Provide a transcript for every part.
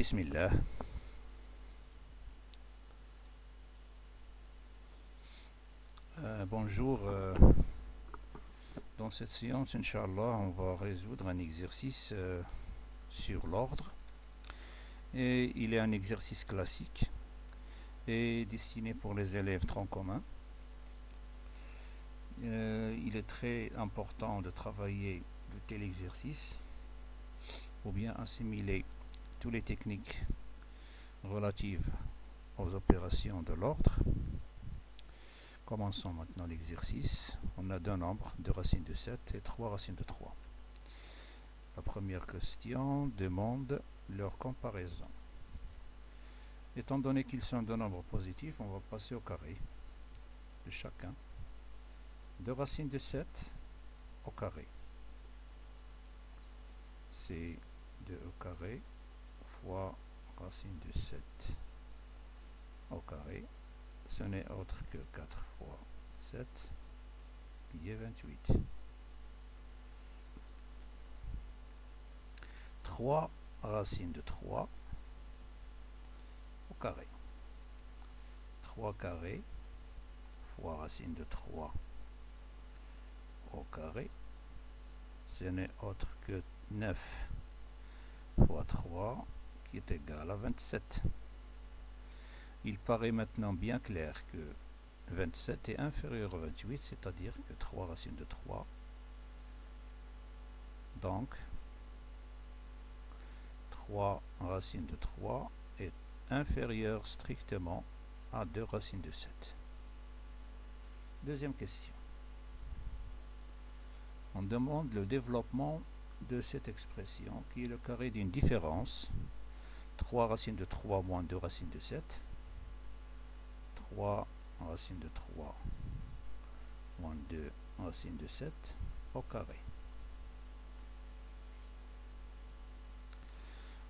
Bismillah. Bonjour. Dans cette séance, Inch'Allah, on va résoudre un exercice sur l'ordre. Et il est un exercice classique et destiné pour les élèves tronc commun. Il est très important de travailler de tel exercice pour bien assimiler toutes les techniques relatives aux opérations de l'ordre. Commençons maintenant l'exercice. On a deux nombres, 2 racines de 7 et 3 racines de 3. La première question demande leur comparaison. Étant donné qu'ils sont deux nombres positifs, on va passer au carré de chacun. 2 racines de 7 au carré. C'est 2 au carré fois racine de 7 au carré. Ce n'est autre que 4 fois 7, qui est 28. 3 racines de 3 au carré. 3 carré fois racine de 3 au carré. Ce n'est autre que 9 fois 3, qui est égal à 27. Il paraît maintenant bien clair que 27 est inférieur à 28, c'est-à-dire que 3 racines de 3. Donc, 3 racines de 3 est inférieur strictement à 2 racines de 7. Deuxième question. On demande le développement de cette expression, qui est le carré d'une différence. 3 racines de 3 moins 2 racines de 7. 3 racines de 3 moins 2 racines de 7 au carré.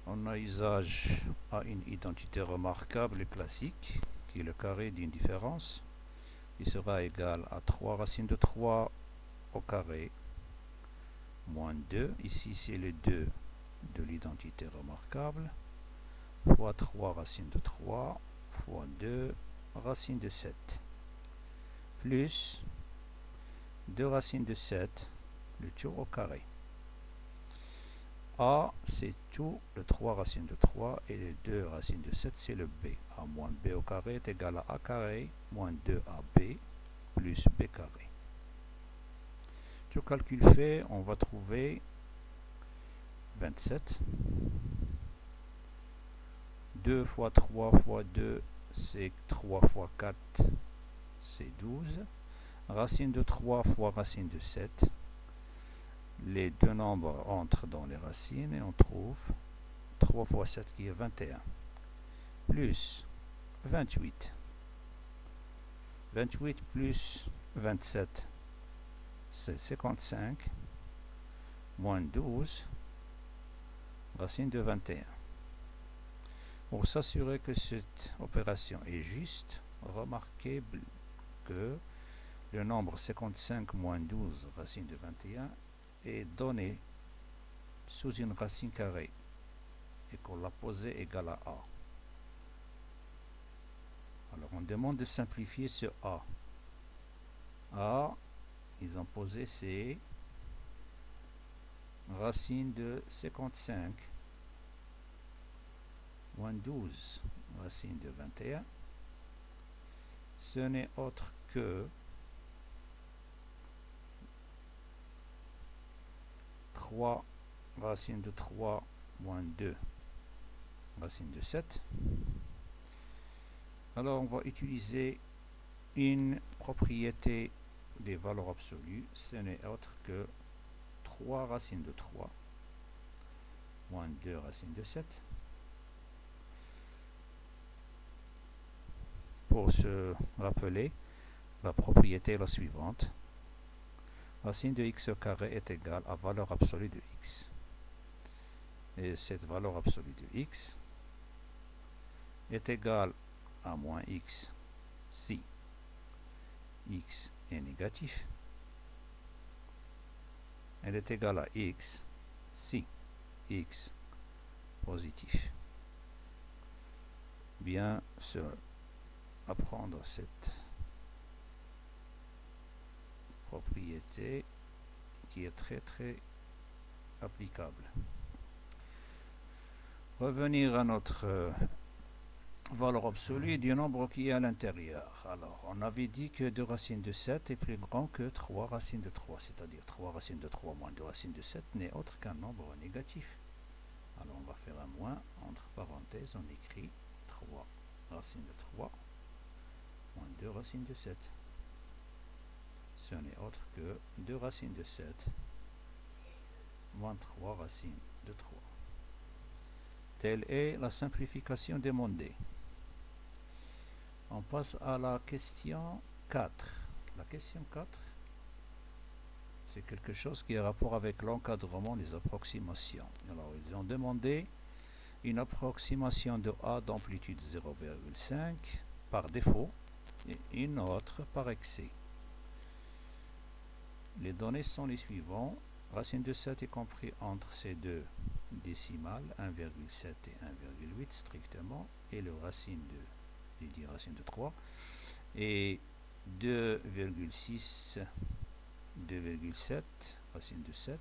On a usage à une identité remarquable et classique, qui est le carré d'une différence, qui sera égal à 3 racines de 3 au carré moins 2, ici c'est le 2 de l'identité remarquable, fois 3 racines de 3 fois 2 racines de 7, plus 2 racines de 7, le tout au carré. A, c'est tout le 3 racines de 3 et les 2 racines de 7, c'est le B. A moins B au carré est égal à A carré moins 2AB plus B carré. Tout calcul fait, on va trouver 27. 2 fois 3 fois 2, c'est 3 fois 4, c'est 12. Racine de 3 fois racine de 7. Les deux nombres entrent dans les racines et on trouve 3 fois 7 qui est 21. Plus 28. 28 plus 27, c'est 55. Moins 12, racine de 21. Pour s'assurer que cette opération est juste, remarquez que le nombre 55 moins 12 racine de 21 est donné sous une racine carrée et qu'on l'a posé égal à A. Alors on demande de simplifier ce A. A, ils ont posé c'est racine de 55 moins 12 racine de 21. Ce n'est autre que 3 racine de 3 moins 2 racine de 7. Alors on va utiliser une propriété des valeurs absolues. Ce n'est autre que 3 racines de 3 moins 2 racines de 7. Pour se rappeler, la propriété est la suivante. Racine de x au carré est égale à valeur absolue de x. Et cette valeur absolue de x est égale à moins x si x est négatif. Elle est égale à x si x positif. bien apprendre cette propriété qui est très applicable. Revenir à notre valeur absolue du nombre qui est à l'intérieur. Alors, on avait dit que 2 racines de 7 est plus grand que 3 racines de 3, c'est-à-dire 3 racines de 3 moins 2 racines de 7 n'est autre qu'un nombre négatif. Alors, on va faire un moins, entre parenthèses, on écrit 3 racines de 3 moins 2 racines de 7. Ce n'est autre que 2 racines de 7 moins 3 racines de 3. Telle est la simplification demandée. On passe à la question 4. La question 4, c'est quelque chose qui a rapport avec l'encadrement des approximations. Alors, ils ont demandé une approximation de A d'amplitude 0,5 par défaut et une autre par excès. Les données sont les suivantes. Racine de 7 est compris entre ces deux décimales, 1,7 et 1,8 strictement, et le racine de 3, et 2,6, 2,7, racine de 7,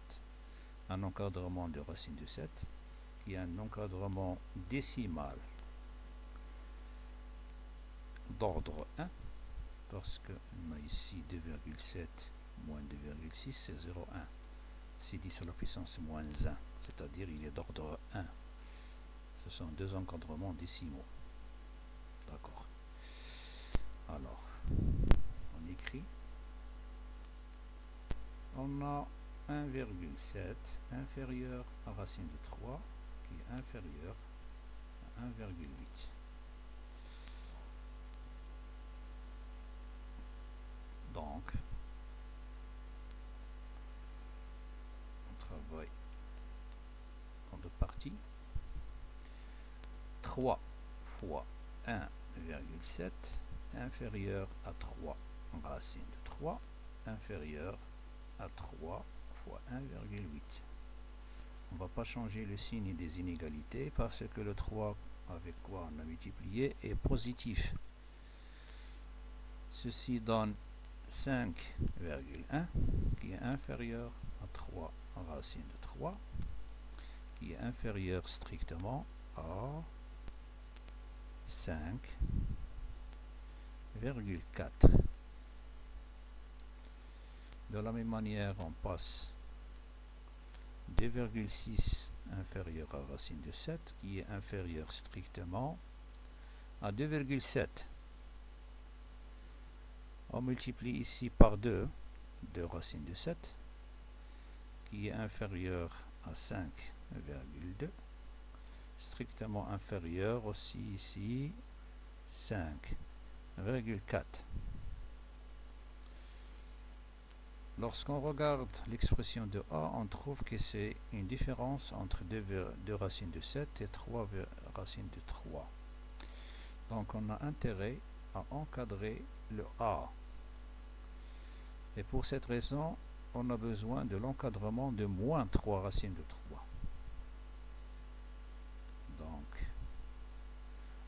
un encadrement de racine de 7, qui est un encadrement décimal d'ordre 1, parce qu'on a ici 2,7 moins 2,6, c'est 0,1. C'est 10 à la puissance moins 1, c'est-à-dire il est d'ordre 1. Ce sont deux encadrements décimaux. D'accord. Alors, on écrit. On a 1,7 inférieur à racine de 3, qui est inférieur à 1,8. Donc, on travaille en deux parties. 3 fois 1,7 inférieur à 3 racine de 3 inférieur à 3 fois 1,8. On ne va pas changer le signe des inégalités parce que le 3 avec quoi on a multiplié est positif. Ceci donne 5,1 qui est inférieur à 3 racine de 3 qui est inférieur strictement à 5,4. De la même manière, on passe 2,6 inférieur à racine de 7 qui est inférieur strictement à 2,7. On multiplie ici par 2 racine de 7 qui est inférieur à 5,2, strictement inférieur aussi ici 5,4. Lorsqu'on regarde l'expression de A, on trouve que c'est une différence entre 2 racines de 7 et 3 racines de 3. Donc on a intérêt à encadrer le A. Et pour cette raison, on a besoin de l'encadrement de moins 3 racines de 3. Donc,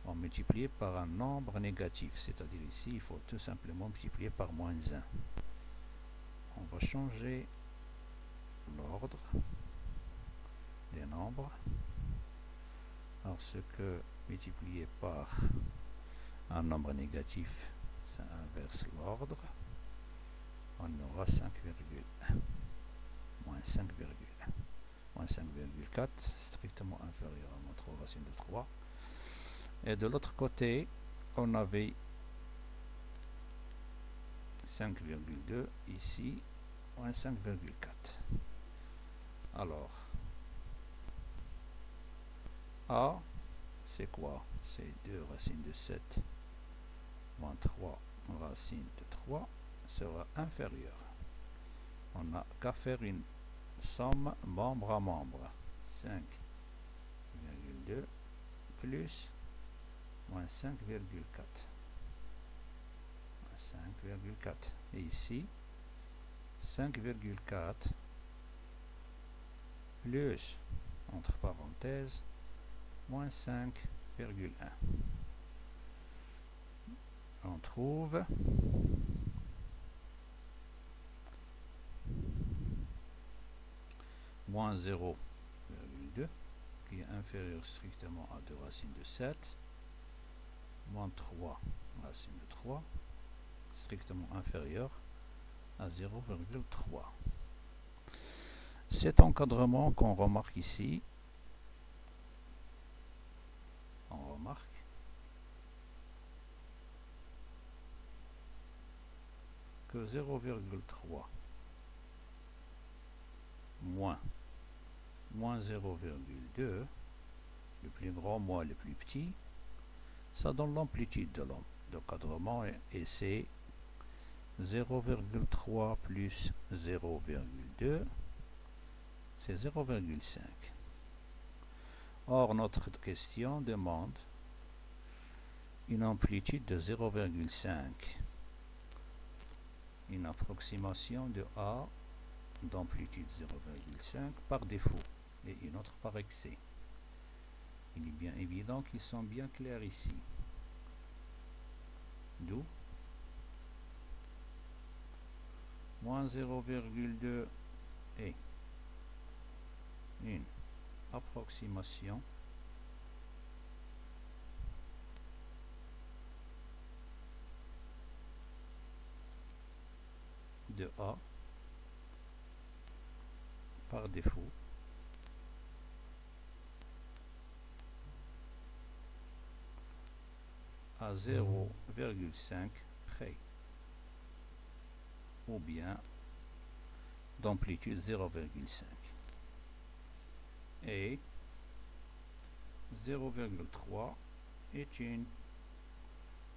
on multiplie par un nombre négatif, c'est-à-dire ici, il faut tout simplement multiplier par moins 1. On va changer l'ordre des nombres. Alors, ce que multiplier par un nombre négatif, ça inverse l'ordre. On aura 5,1 moins 5,1 moins 5,4 strictement inférieur à moins 3 racine de 3. Et de l'autre côté, on avait 5,2 ici, moins 5,4. Alors, A, c'est quoi? C'est 2 racines de 7 moins 3 racines de 3 sera inférieur. On n'a qu'à faire une somme membre à membre. 5,2 plus moins 5,4. 5,4. Et ici, 5,4 plus, entre parenthèses, moins 5,1. on trouve moins 0,2 qui est inférieur strictement à 2 racines de 7, moins 3 racines de 3, strictement inférieur à 0,3. Cet encadrement qu'on remarque ici, on remarque que 0,3 moins 0,2, le plus grand moins le plus petit, ça donne l'amplitude de l'encadrement et c'est 0,3 plus 0,2, c'est 0,5. Or, notre question demande une amplitude de 0,5, une approximation de A d'amplitude 0,5 par défaut et une autre par excès. Il est bien évident qu'ils sont bien clairs ici. D'où moins 0,2 est une approximation de A par défaut à 0,5 près, ou bien d'amplitude 0,5, et 0,3 est une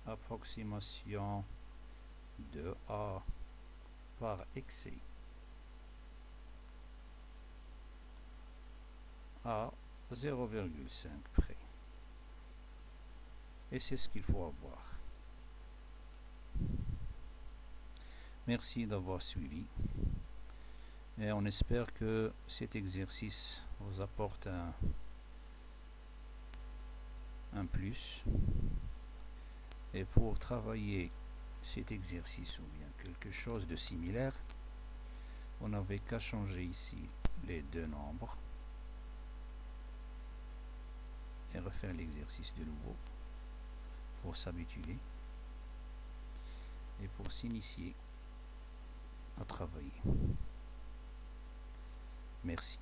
approximation de A par excès à 0,5 près. Et c'est ce qu'il faut avoir. Merci d'avoir suivi. Et on espère que cet exercice vous apporte un plus. Et pour travailler cet exercice ou bien quelque chose de similaire, on n'avait qu'à changer ici les deux nombres et refaire l'exercice de nouveau pour s'habituer et pour s'initier à travailler. Merci.